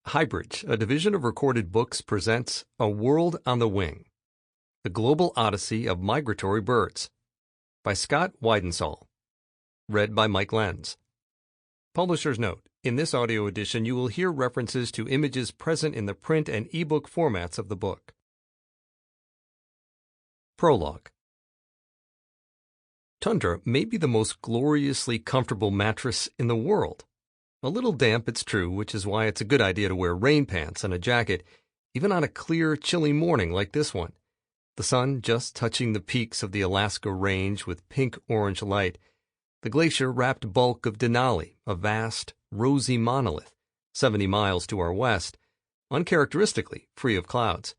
HighBridge, a division of Recorded Books, presents A World on the Wing, The Global Odyssey of Migratory Birds, by Scott Weidensaul. Read by Mike Lenz. Publisher's note: in this audio edition you will hear references to images present in the print and ebook formats of the book. Prologue. Tundra may be the most gloriously comfortable mattress in the world. A little damp, it's true, which is why it's a good idea to wear rain pants and a jacket, even on a clear, chilly morning like this one. The sun just touching the peaks of the Alaska Range with pink-orange light. The glacier-wrapped bulk of Denali, a vast, rosy monolith, 70 miles to our west, uncharacteristically free of clouds.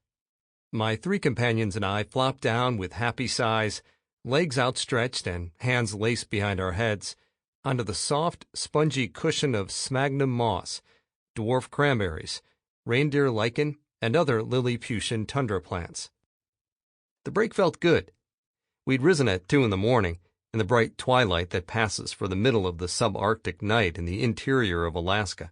My three companions and I flopped down with happy sighs, legs outstretched and hands laced behind our heads, onto the soft, spongy cushion of sphagnum moss, dwarf cranberries, reindeer lichen, and other Lilliputian tundra plants. The break felt good. We'd risen at 2 in the morning, in the bright twilight that passes for the middle of the subarctic night in the interior of Alaska.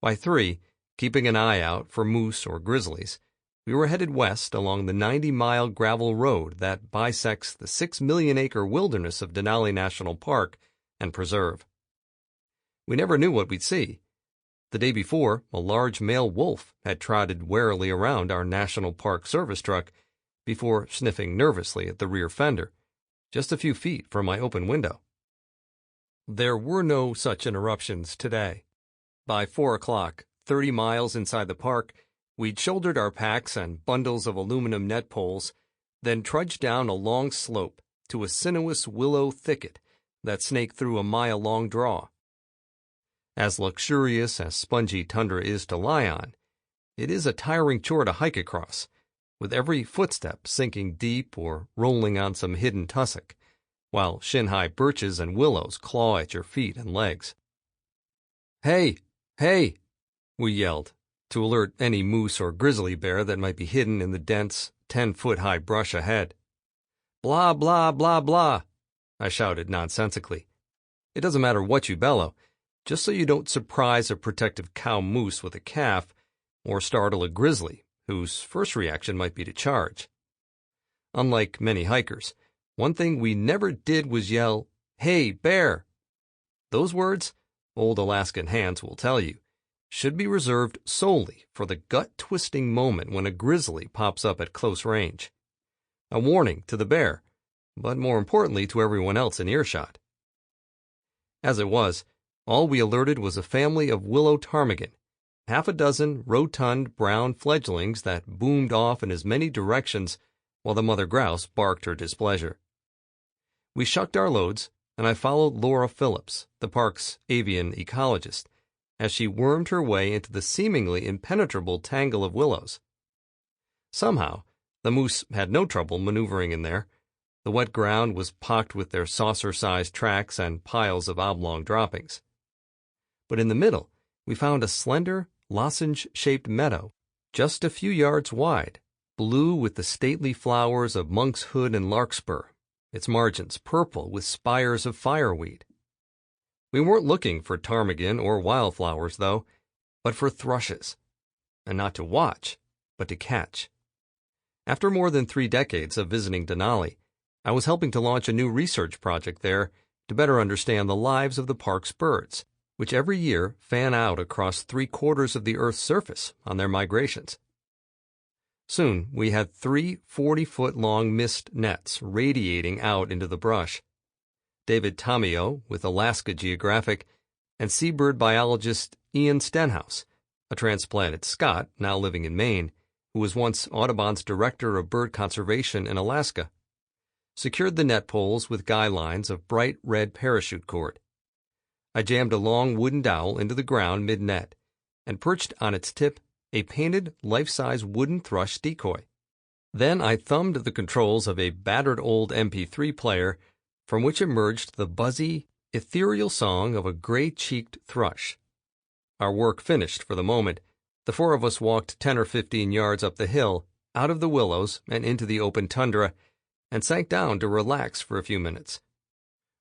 By 3, keeping an eye out for moose or grizzlies, we were headed west along the 90-mile gravel road that bisects the 6-million-acre wilderness of Denali National Park and Preserve. We never knew what we'd see. The day before, a large male wolf had trotted warily around our National Park Service truck before sniffing nervously at the rear fender, just a few feet from my open window. There were no such interruptions today. By 4 o'clock, 30 miles inside the park, we'd shouldered our packs and bundles of aluminum net poles, then trudged down a long slope to a sinuous willow thicket that snaked through a mile-long draw. As luxurious as spongy tundra is to lie on, it is a tiring chore to hike across, with every footstep sinking deep or rolling on some hidden tussock, while shin-high birches and willows claw at your feet and legs. "Hey! Hey!" we yelled, to alert any moose or grizzly bear that might be hidden in the dense, 10-foot-high brush ahead. "Blah, blah, blah, blah," I shouted nonsensically. It doesn't matter what you bellow, just so you don't surprise a protective cow moose with a calf, or startle a grizzly, whose first reaction might be to charge. Unlike many hikers, one thing we never did was yell, "Hey, bear!" Those words, old Alaskan hands will tell you, should be reserved solely for the gut-twisting moment when a grizzly pops up at close range. A warning to the bear, but more importantly to everyone else in earshot. As it was, all we alerted was a family of willow ptarmigan, half a dozen rotund brown fledglings that boomed off in as many directions while the mother grouse barked her displeasure. We shucked our loads, and I followed Laura Phillips, the park's avian ecologist, as she wormed her way into the seemingly impenetrable tangle of willows. Somehow, the moose had no trouble maneuvering in there. The wet ground was pocked with their saucer-sized tracks and piles of oblong droppings. But in the middle, we found a slender, lozenge-shaped meadow, just a few yards wide, blue with the stately flowers of monkshood and larkspur, its margins purple with spires of fireweed. We weren't looking for ptarmigan or wildflowers, though, but for thrushes, and not to watch, but to catch. After more than 3 decades of visiting Denali, I was helping to launch a new research project there to better understand the lives of the park's birds, which every year fan out across 3/4 of the Earth's surface on their migrations. Soon we had 3 40-foot-long mist nets radiating out into the brush. David Tomeo, with Alaska Geographic, and seabird biologist Ian Stenhouse, a transplanted Scot now living in Maine, who was once Audubon's director of bird conservation in Alaska, secured the net poles with guy lines of bright red parachute cord. I jammed a long wooden dowel into the ground mid-net and perched on its tip a painted, life-size wooden thrush decoy. Then I thumbed the controls of a battered old MP3 player from which emerged the buzzy, ethereal song of a gray-cheeked thrush. Our work finished for the moment, the 4 of us walked 10 or 15 yards up the hill, out of the willows and into the open tundra, and sank down to relax for a few minutes.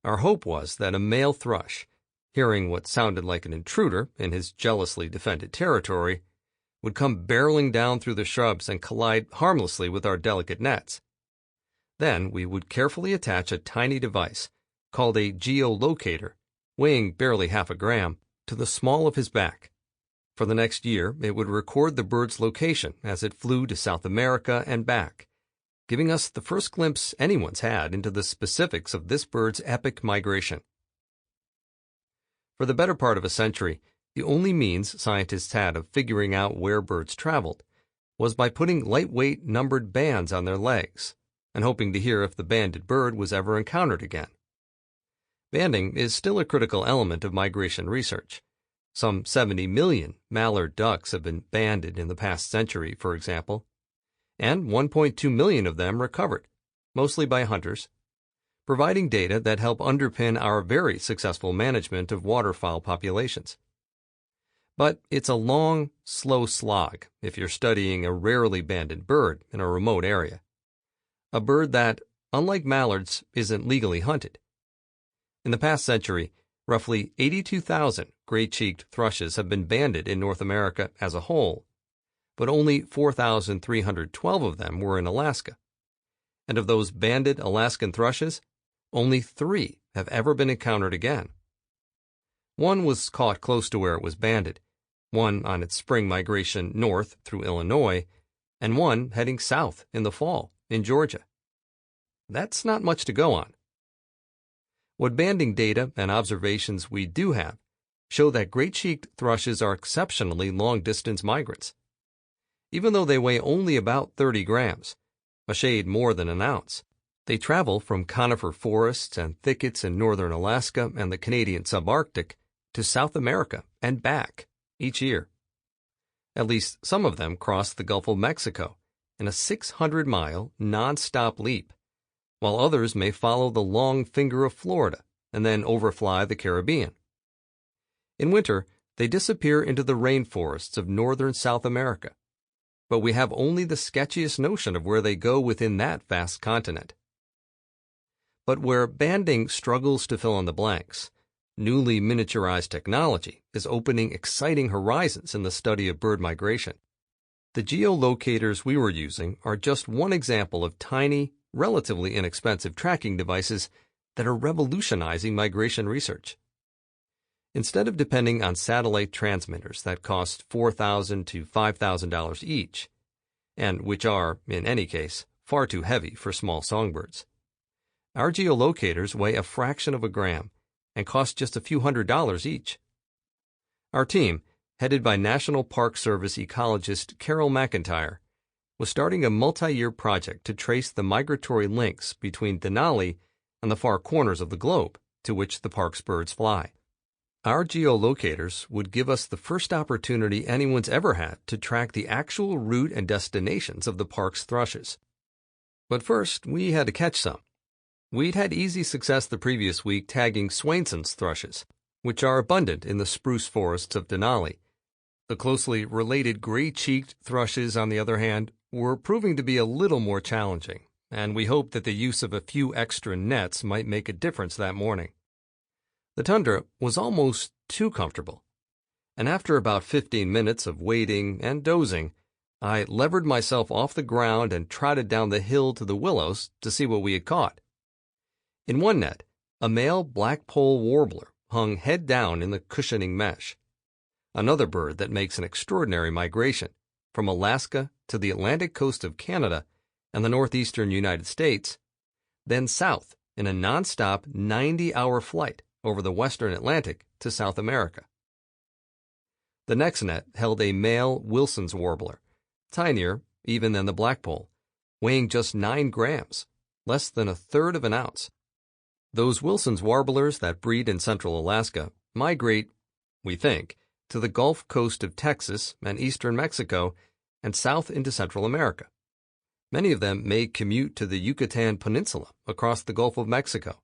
Our hope was that a male thrush, hearing what sounded like an intruder in his jealously defended territory, would come barreling down through the shrubs and collide harmlessly with our delicate nets. Then we would carefully attach a tiny device, called a geolocator, weighing barely half a gram, to the small of his back. For the next year, it would record the bird's location as it flew to South America and back, giving us the first glimpse anyone's had into the specifics of this bird's epic migration. For the better part of a century, the only means scientists had of figuring out where birds traveled was by putting lightweight numbered bands on their legs and hoping to hear if the banded bird was ever encountered again. Banding is still a critical element of migration research. Some 70 million mallard ducks have been banded in the past century, for example, and 1.2 million of them recovered, mostly by hunters, providing data that help underpin our very successful management of waterfowl populations. But it's a long, slow slog if you're studying a rarely banded bird in a remote area. A bird that, unlike mallards, isn't legally hunted. In the past century, roughly 82,000 gray-cheeked thrushes have been banded in North America as a whole, but only 4,312 of them were in Alaska. And of those banded Alaskan thrushes, only 3 have ever been encountered again. One was caught close to where it was banded, one on its spring migration north through Illinois, and one heading south in the fall in Georgia. That's not much to go on. What banding data and observations we do have show that gray-cheeked thrushes are exceptionally long-distance migrants. Even though they weigh only about 30 grams, a shade more than an ounce, they travel from conifer forests and thickets in northern Alaska and the Canadian subarctic to South America and back each year. At least some of them cross the Gulf of Mexico in a 600-mile nonstop leap, while others may follow the long finger of Florida and then overfly the Caribbean. In winter, they disappear into the rainforests of northern South America, but we have only the sketchiest notion of where they go within that vast continent. But where banding struggles to fill in the blanks, newly miniaturized technology is opening exciting horizons in the study of bird migration. The geolocators we were using are just one example of tiny, relatively inexpensive tracking devices that are revolutionizing migration research. Instead of depending on satellite transmitters that cost $4,000 to $5,000 each, and which are, in any case, far too heavy for small songbirds, our geolocators weigh a fraction of a gram and cost just a few $100s each. Our team, headed by National Park Service ecologist Carol McIntyre, was starting a multi-year project to trace the migratory links between Denali and the far corners of the globe to which the park's birds fly. Our geolocators would give us the first opportunity anyone's ever had to track the actual route and destinations of the park's thrushes. But first, we had to catch some. We'd had easy success the previous week tagging Swainson's thrushes, which are abundant in the spruce forests of Denali. The closely related gray-cheeked thrushes, on the other hand, were proving to be a little more challenging, and we hoped that the use of a few extra nets might make a difference that morning. The tundra was almost too comfortable, and after about 15 minutes of waiting and dozing, I levered myself off the ground and trotted down the hill to the willows to see what we had caught. In one net, a male black-poll warbler hung head down in the cushioning mesh, another bird that makes an extraordinary migration from Alaska to the Atlantic coast of Canada and the northeastern United States, then south in a nonstop 90-hour flight over the western Atlantic to South America. The next net held a male Wilson's warbler, tinier even than the blackpoll, weighing just 9 grams, less than a third of an ounce. Those Wilson's warblers that breed in central Alaska migrate, we think, to the Gulf Coast of Texas and eastern Mexico and south into Central America. Many of them may commute to the Yucatan Peninsula across the Gulf of Mexico.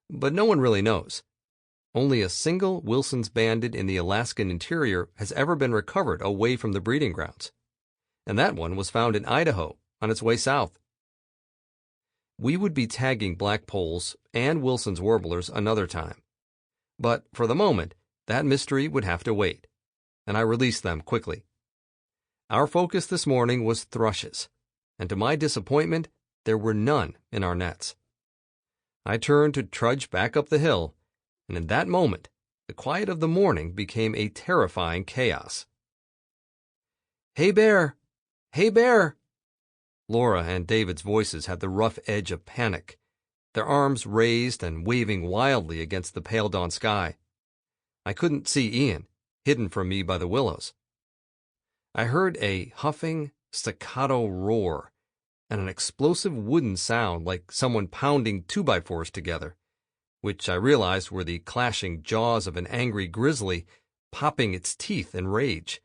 But no one really knows. Only a single Wilson's banded in the Alaskan interior has ever been recovered away from the breeding grounds, and that one was found in Idaho on its way south. We would be tagging blackpolls and Wilson's warblers another time, But for the moment, that mystery would have to wait, and I released them quickly. Our focus this morning was thrushes, and to my disappointment, there were none in our nets. I turned to trudge back up the hill, and in that moment, the quiet of the morning became a terrifying chaos. "Hey, Bear! Hey, Bear!" Laura and David's voices had the rough edge of panic, their arms raised and waving wildly against the pale dawn sky. I couldn't see Ian, hidden from me by the willows. I heard a huffing, staccato roar and an explosive wooden sound like someone pounding 2x4s together, which I realized were the clashing jaws of an angry grizzly popping its teeth in rage.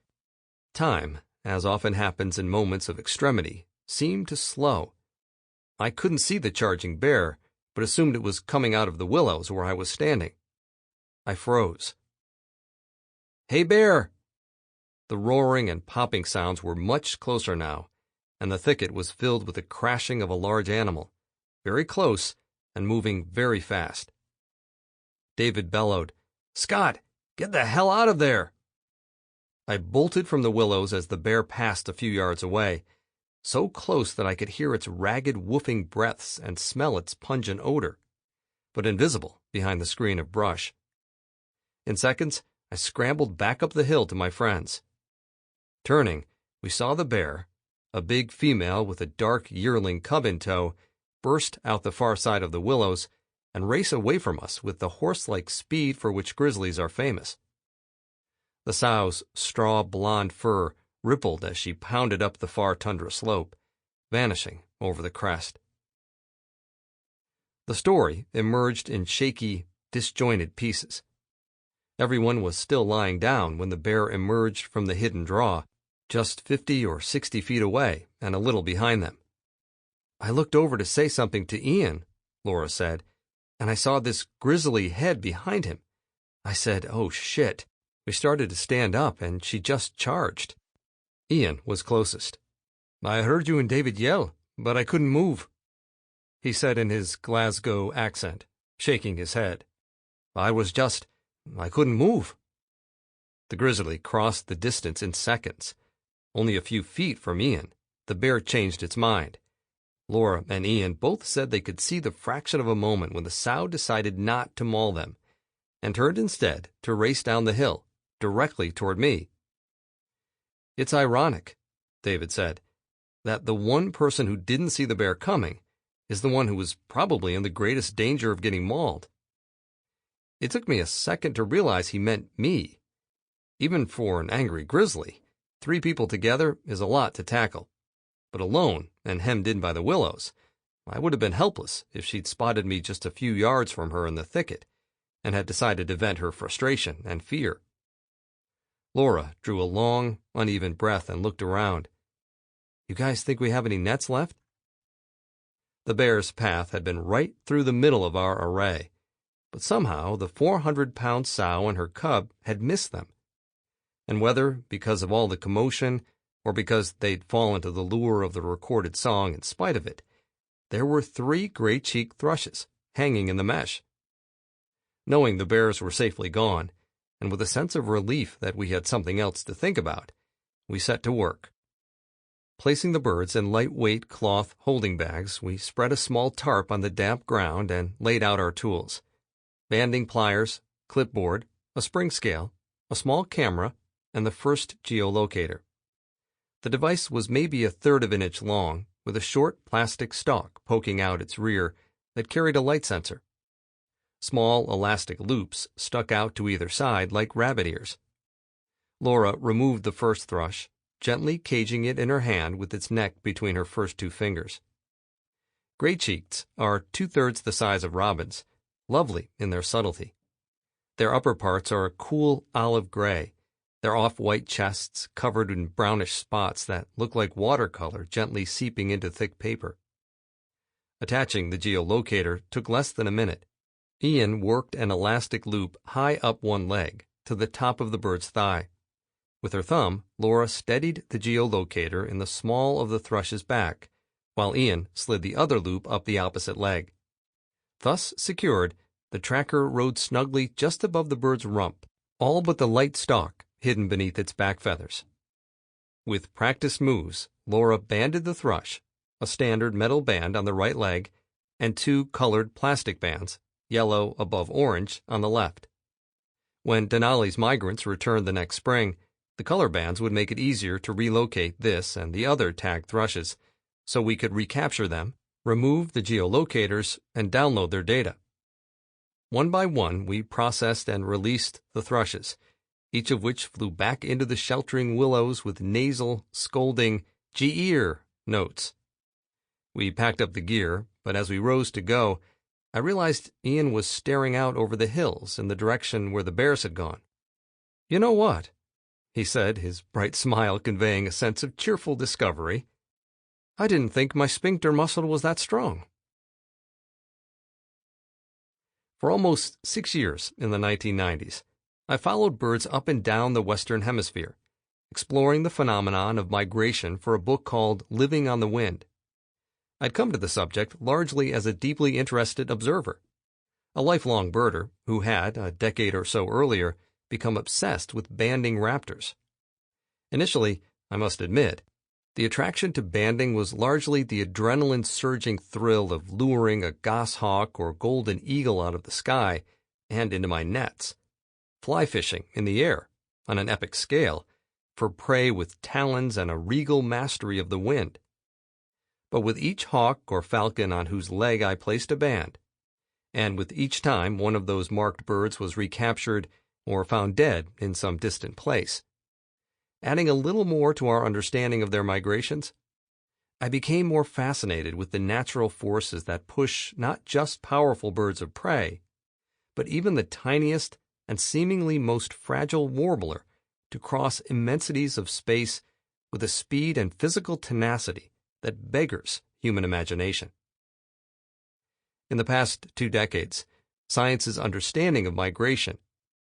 Time, as often happens in moments of extremity, seemed to slow. I couldn't see the charging bear, but assumed it was coming out of the willows where I was standing. I froze. "Hey, Bear!" The roaring and popping sounds were much closer now, and the thicket was filled with the crashing of a large animal, very close and moving very fast. David bellowed, "Scott, get the hell out of there!" I bolted from the willows as the bear passed a few yards away, so close that I could hear its ragged woofing breaths and smell its pungent odor, but invisible behind the screen of brush. In seconds, I scrambled back up the hill to my friends. Turning, we saw the bear, a big female with a dark yearling cub in tow, burst out the far side of the willows and race away from us with the horse-like speed for which grizzlies are famous. The sow's straw blonde fur rippled as she pounded up the far tundra slope, vanishing over the crest. The story emerged in shaky, disjointed pieces. Everyone was still lying down when the bear emerged from the hidden draw, just 50 or 60 feet away and a little behind them. "I looked over to say something to Ian," Laura said, "and I saw this grisly head behind him. I said, 'Oh, shit.' We started to stand up, and she just charged." Ian was closest. "I heard you and David yell, but I couldn't move," he said in his Glasgow accent, shaking his head. I couldn't move." The grizzly crossed the distance in seconds. Only a few feet from Ian, the bear changed its mind. Laura and Ian both said they could see the fraction of a moment when the sow decided not to maul them, and turned instead to race down the hill, directly toward me. "It's ironic," David said, "that the one person who didn't see the bear coming is the one who was probably in the greatest danger of getting mauled." It took me a second to realize he meant me. Even for an angry grizzly, 3 people together is a lot to tackle. But alone and hemmed in by the willows, I would have been helpless if she'd spotted me just a few yards from her in the thicket and had decided to vent her frustration and fear. Laura drew a long, uneven breath and looked around. "You guys think we have any nets left?" The bear's path had been right through the middle of our array, but somehow the 400-pound sow and her cub had missed them. And whether because of all the commotion or because they'd fallen to the lure of the recorded song in spite of it, there were 3 gray-cheeked thrushes hanging in the mesh. Knowing the bears were safely gone, and with a sense of relief that we had something else to think about, we set to work. Placing the birds in lightweight cloth holding bags, we spread a small tarp on the damp ground and laid out our tools: banding pliers, clipboard, a spring scale, a small camera, and the first geolocator. The device was maybe 1/3 of an inch long, with a short plastic stalk poking out its rear that carried a light sensor. Small elastic loops stuck out to either side like rabbit ears. Laura removed the first thrush, gently caging it in her hand with its neck between her first 2 fingers. Gray-cheekeds are 2/3 the size of robins, lovely in their subtlety. Their upper parts are a cool olive gray, their off-white chests covered in brownish spots that look like watercolor gently seeping into thick paper. Attaching the geolocator took less than a minute. Ian worked an elastic loop high up one leg, to the top of the bird's thigh. With her thumb, Laura steadied the geolocator in the small of the thrush's back, while Ian slid the other loop up the opposite leg. Thus secured, The tracker rode snugly just above the bird's rump, all but the light stalk hidden beneath its back feathers. With practiced moves, Laura banded the thrush, a standard metal band on the right leg, and 2 colored plastic bands, yellow above orange, on the left. When Denali's migrants returned the next spring, the color bands would make it easier to relocate this and the other tagged thrushes, so we could recapture them, remove the geolocators, and download their data. One by one, we processed and released the thrushes, each of which flew back into the sheltering willows with nasal, scolding, "Gee-ear" notes. We packed up the gear, but as we rose to go, I realized Ian was staring out over the hills in the direction where the bears had gone. "You know what?" he said, his bright smile conveying a sense of cheerful discovery. "I didn't think my sphincter muscle was that strong." For almost 6 years in the 1990s, I followed birds up and down the Western Hemisphere, exploring the phenomenon of migration for a book called Living on the Wind. I'd come to the subject largely as a deeply interested observer, a lifelong birder who had, a decade or so earlier, become obsessed with banding raptors. Initially, I must admit, the attraction to banding was largely the adrenaline-surging thrill of luring a goshawk or golden eagle out of the sky and into my nets, fly fishing in the air, on an epic scale, for prey with talons and a regal mastery of the wind. But with each hawk or falcon on whose leg I placed a band, and with each time one of those marked birds was recaptured or found dead in some distant place, adding a little more to our understanding of their migrations, I became more fascinated with the natural forces that push not just powerful birds of prey, but even the tiniest and seemingly most fragile warbler to cross immensities of space with a speed and physical tenacity that beggars human imagination. In the past 2 decades, science's understanding of migration,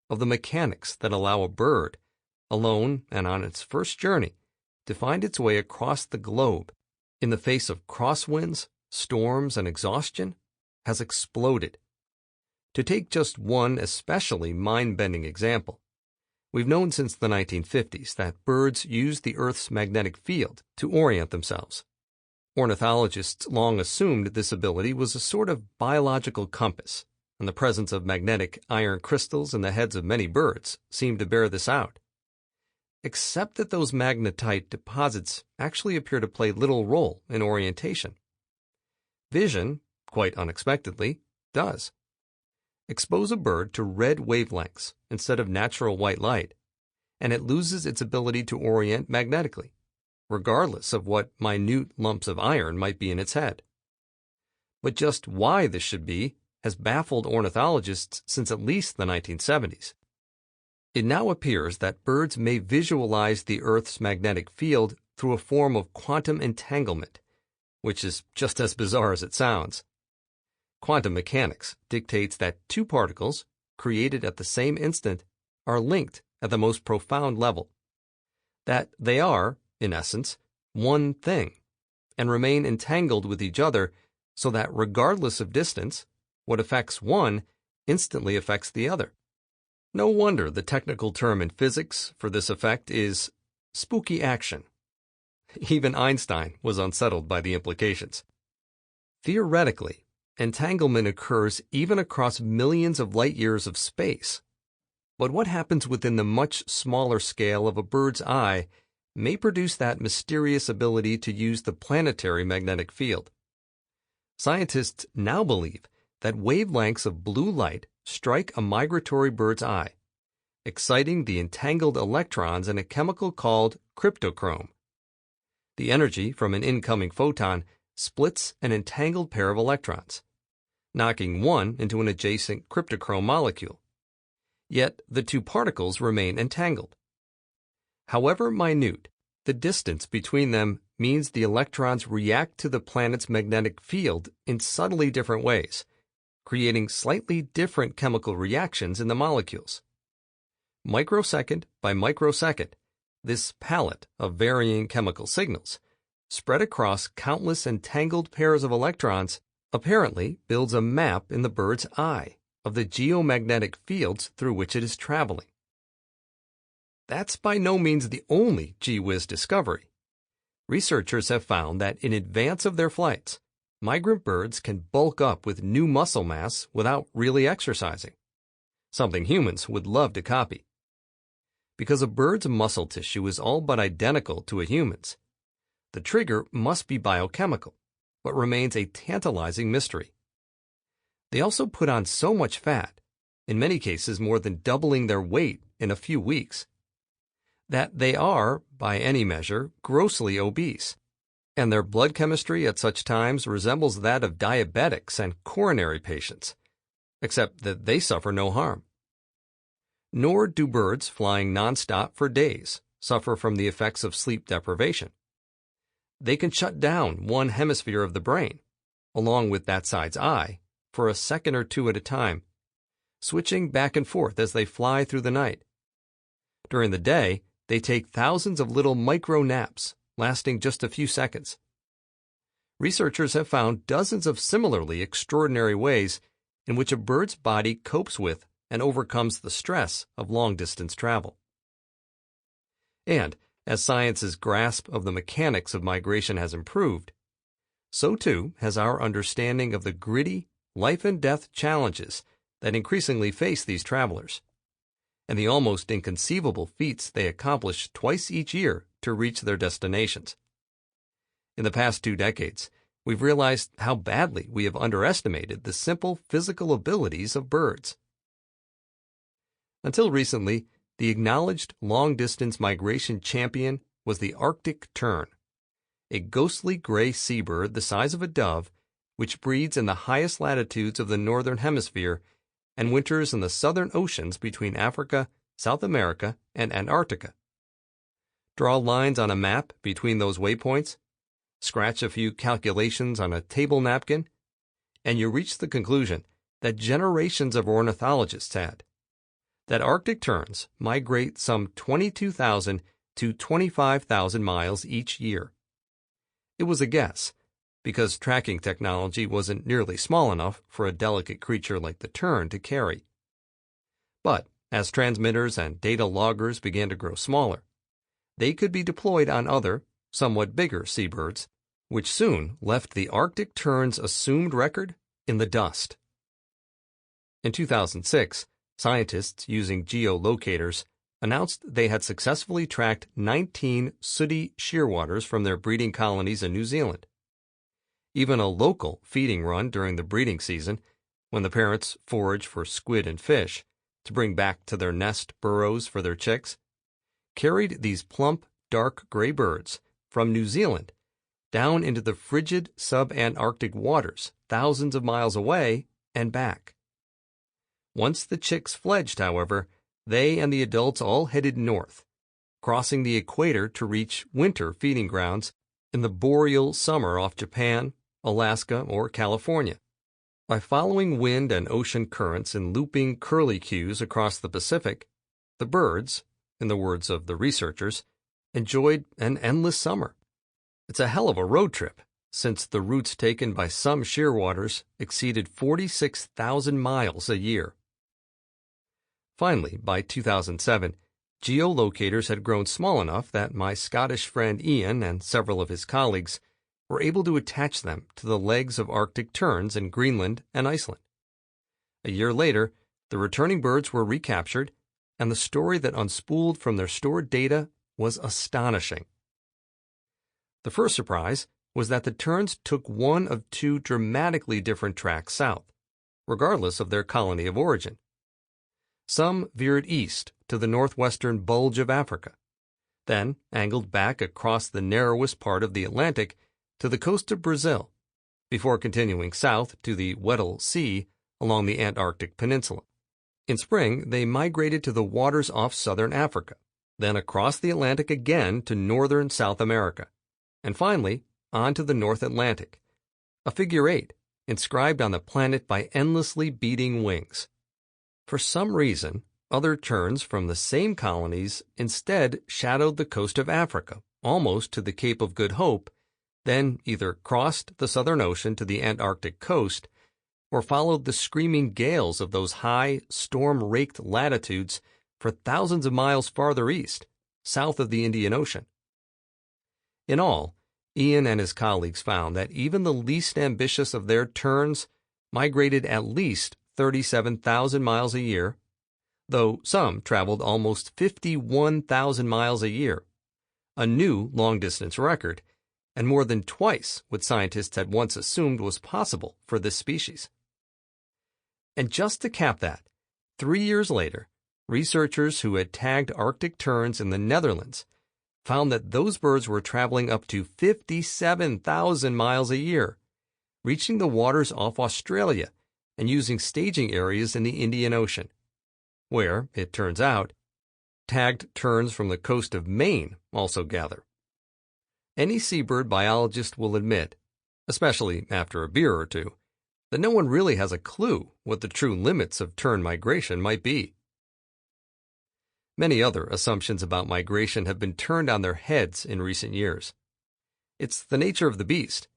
of the mechanics that allow a bird, alone and on its first journey, to find its way across the globe in the face of crosswinds, storms, and exhaustion, has exploded. To take just one especially mind-bending example, we've known since the 1950s that birds use the Earth's magnetic field to orient themselves. Ornithologists long assumed this ability was a sort of biological compass, and the presence of magnetic iron crystals in the heads of many birds seemed to bear this out. Except that those magnetite deposits actually appear to play little role in orientation. Vision, quite unexpectedly, does. Expose a bird to red wavelengths instead of natural white light, and it loses its ability to orient magnetically, regardless of what minute lumps of iron might be in its head. But just why this should be has baffled ornithologists since at least the 1970s. It now appears that birds may visualize the Earth's magnetic field through a form of quantum entanglement, which is just as bizarre as it sounds. Quantum mechanics dictates that 2 particles, created at the same instant, are linked at the most profound level. That they are, in essence, one thing, and remain entangled with each other so that regardless of distance, what affects one instantly affects the other. No wonder the technical term in physics for this effect is spooky action. Even Einstein was unsettled by the implications. Theoretically, entanglement occurs even across millions of light-years of space. But what happens within the much smaller scale of a bird's eye may produce that mysterious ability to use the planetary magnetic field. Scientists now believe that wavelengths of blue light strike a migratory bird's eye, exciting the entangled electrons in a chemical called cryptochrome. The energy from an incoming photon splits an entangled pair of electrons, knocking one into an adjacent cryptochrome molecule. Yet the 2 particles remain entangled. However minute, the distance between them means the electrons react to the planet's magnetic field in subtly different ways, creating slightly different chemical reactions in the molecules. Microsecond by microsecond, this palette of varying chemical signals, spread across countless entangled pairs of electrons, apparently builds a map in the bird's eye of the geomagnetic fields through which it is traveling. That's by no means the only gee-whiz discovery. Researchers have found that in advance of their flights, migrant birds can bulk up with new muscle mass without really exercising, something humans would love to copy. Because a bird's muscle tissue is all but identical to a human's, the trigger must be biochemical, but remains a tantalizing mystery. They also put on so much fat, in many cases more than doubling their weight in a few weeks, that they are, by any measure, grossly obese, and their blood chemistry at such times resembles that of diabetics and coronary patients, except that they suffer no harm. Nor do birds flying nonstop for days suffer from the effects of sleep deprivation. They can shut down one hemisphere of the brain, along with that side's eye, for a second or two at a time, switching back and forth as they fly through the night. During the day, they take thousands of little micro-naps, lasting just a few seconds. Researchers have found dozens of similarly extraordinary ways in which a bird's body copes with and overcomes the stress of long-distance travel. And, as science's grasp of the mechanics of migration has improved, so too has our understanding of the gritty, life-and-death challenges that increasingly face these travelers, and the almost inconceivable feats they accomplish twice each year to reach their destinations. In the past 2 decades, we've realized how badly we have underestimated the simple physical abilities of birds. Until recently, the acknowledged long-distance migration champion was the Arctic tern, a ghostly gray seabird the size of a dove which breeds in the highest latitudes of the northern hemisphere and winters in the southern oceans between Africa, South America, and Antarctica. Draw lines on a map between those waypoints, scratch a few calculations on a table napkin, and you reach the conclusion that generations of ornithologists had, that Arctic terns migrate some 22,000 to 25,000 miles each year. It was a guess, because tracking technology wasn't nearly small enough for a delicate creature like the tern to carry. But as transmitters and data loggers began to grow smaller, they could be deployed on other, somewhat bigger seabirds, which soon left the Arctic tern's assumed record in the dust. In 2006, scientists using geolocators announced they had successfully tracked 19 sooty shearwaters from their breeding colonies in New Zealand. Even a local feeding run during the breeding season, when the parents forage for squid and fish to bring back to their nest burrows for their chicks, carried these plump, dark gray birds from New Zealand down into the frigid sub-Antarctic waters thousands of miles away and back. Once the chicks fledged, however, they and the adults all headed north, crossing the equator to reach winter feeding grounds in the boreal summer off Japan, Alaska, or California. By following wind and ocean currents in looping curlicues across the Pacific, the birds, in the words of the researchers, enjoyed an endless summer. It's a hell of a road trip, since the routes taken by some shearwaters exceeded 46,000 miles a year. Finally, by 2007, geolocators had grown small enough that my Scottish friend Ian and several of his colleagues were able to attach them to the legs of Arctic terns in Greenland and Iceland. A year later, the returning birds were recaptured, and the story that unspooled from their stored data was astonishing. The first surprise was that the terns took one of 2 dramatically different tracks south, regardless of their colony of origin. Some veered east to the northwestern bulge of Africa, then angled back across the narrowest part of the Atlantic to the coast of Brazil, before continuing south to the Weddell Sea along the Antarctic Peninsula. In spring, they migrated to the waters off southern Africa, then across the Atlantic again to northern South America, and finally on to the North Atlantic, a figure 8 inscribed on the planet by endlessly beating wings. For some reason, other terns from the same colonies instead shadowed the coast of Africa, almost to the Cape of Good Hope, then either crossed the Southern Ocean to the Antarctic coast, or followed the screaming gales of those high, storm-raked latitudes for thousands of miles farther east, south of the Indian Ocean. In all, Ian and his colleagues found that even the least ambitious of their terns migrated at least 37,000 miles a year, though some traveled almost 51,000 miles a year, a new long-distance record, and more than twice what scientists had once assumed was possible for this species. And just to cap that, 3 years later, researchers who had tagged Arctic terns in the Netherlands found that those birds were traveling up to 57,000 miles a year, reaching the waters off Australia and using staging areas in the Indian Ocean, where, it turns out, tagged terns from the coast of Maine also gather. Any seabird biologist will admit, especially after a beer or two, that no one really has a clue what the true limits of tern migration might be. Many other assumptions about migration have been turned on their heads in recent years. It's the nature of the beast.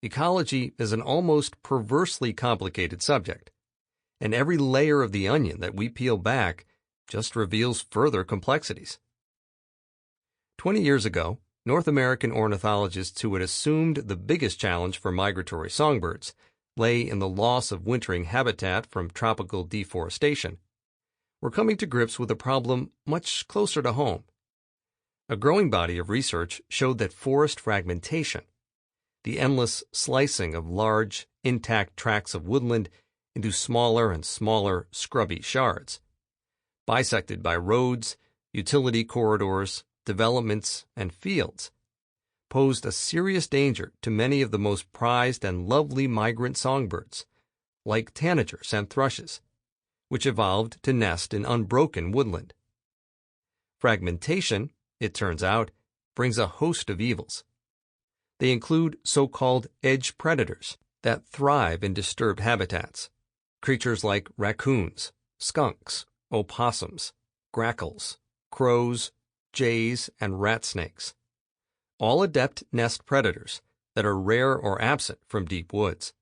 Ecology is an almost perversely complicated subject, and every layer of the onion that we peel back just reveals further complexities. 20 years ago, North American ornithologists who had assumed the biggest challenge for migratory songbirds lay in the loss of wintering habitat from tropical deforestation, were coming to grips with a problem much closer to home. A growing body of research showed that forest fragmentation, the endless slicing of large, intact tracts of woodland into smaller and smaller scrubby shards, bisected by roads, utility corridors, developments, and fields, posed a serious danger to many of the most prized and lovely migrant songbirds, like tanagers and thrushes, which evolved to nest in unbroken woodland. Fragmentation, it turns out, brings a host of evils. They include so-called edge predators that thrive in disturbed habitats, creatures like raccoons, skunks, opossums, grackles, crows, jays, and rat snakes, all adept nest predators that are rare or absent from deep woods.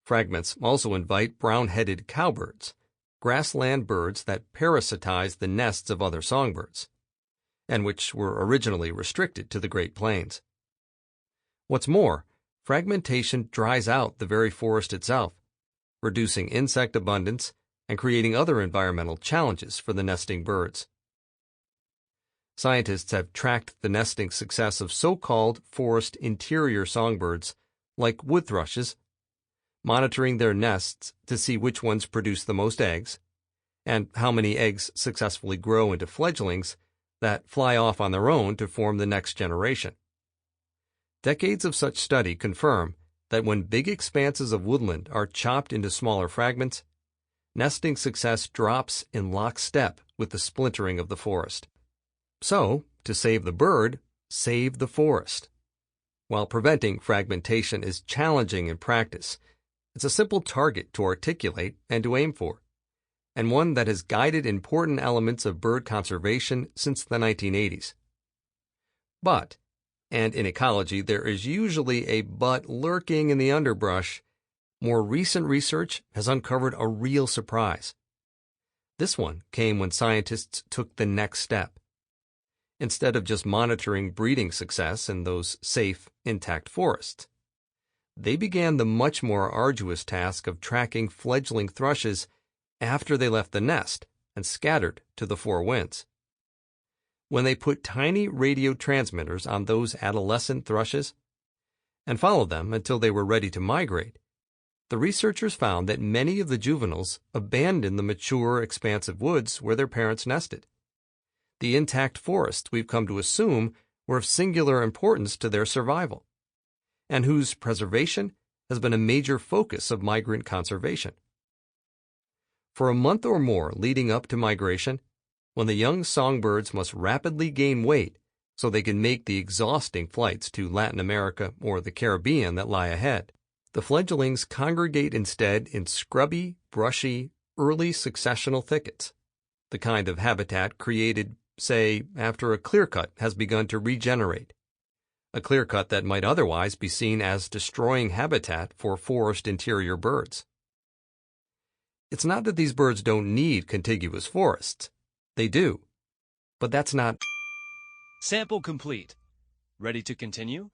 Fragments also invite brown-headed cowbirds, grassland birds that parasitize the nests of other songbirds, and which were originally restricted to the Great Plains. What's more, fragmentation dries out the very forest itself, reducing insect abundance and creating other environmental challenges for the nesting birds. Scientists have tracked the nesting success of so-called forest interior songbirds like wood thrushes, monitoring their nests to see which ones produce the most eggs, and how many eggs successfully grow into fledglings that fly off on their own to form the next generation. Decades of such study confirm that when big expanses of woodland are chopped into smaller fragments, nesting success drops in lockstep with the splintering of the forest. So, to save the bird, save the forest. While preventing fragmentation is challenging in practice, it's a simple target to articulate and to aim for, and one that has guided important elements of bird conservation since the 1980s. But, and in ecology there is usually a but lurking in the underbrush, more recent research has uncovered a real surprise. This one came when scientists took the next step. Instead of just monitoring breeding success in those safe, intact forests, they began the much more arduous task of tracking fledgling thrushes after they left the nest and scattered to the four winds. When they put tiny radio transmitters on those adolescent thrushes and followed them until they were ready to migrate, the researchers found that many of the juveniles abandoned the mature, expansive woods where their parents nested. The intact forests we've come to assume were of singular importance to their survival, and whose preservation has been a major focus of migrant conservation. For a month or more leading up to migration, when the young songbirds must rapidly gain weight so they can make the exhausting flights to Latin America or the Caribbean that lie ahead, the fledglings congregate instead in scrubby, brushy, early successional thickets, the kind of habitat created, say, after a clear-cut has begun to regenerate, a clear-cut that might otherwise be seen as destroying habitat for forest interior birds. It's not that these birds don't need contiguous forests. They do. But that's not... Sample complete. Ready to continue?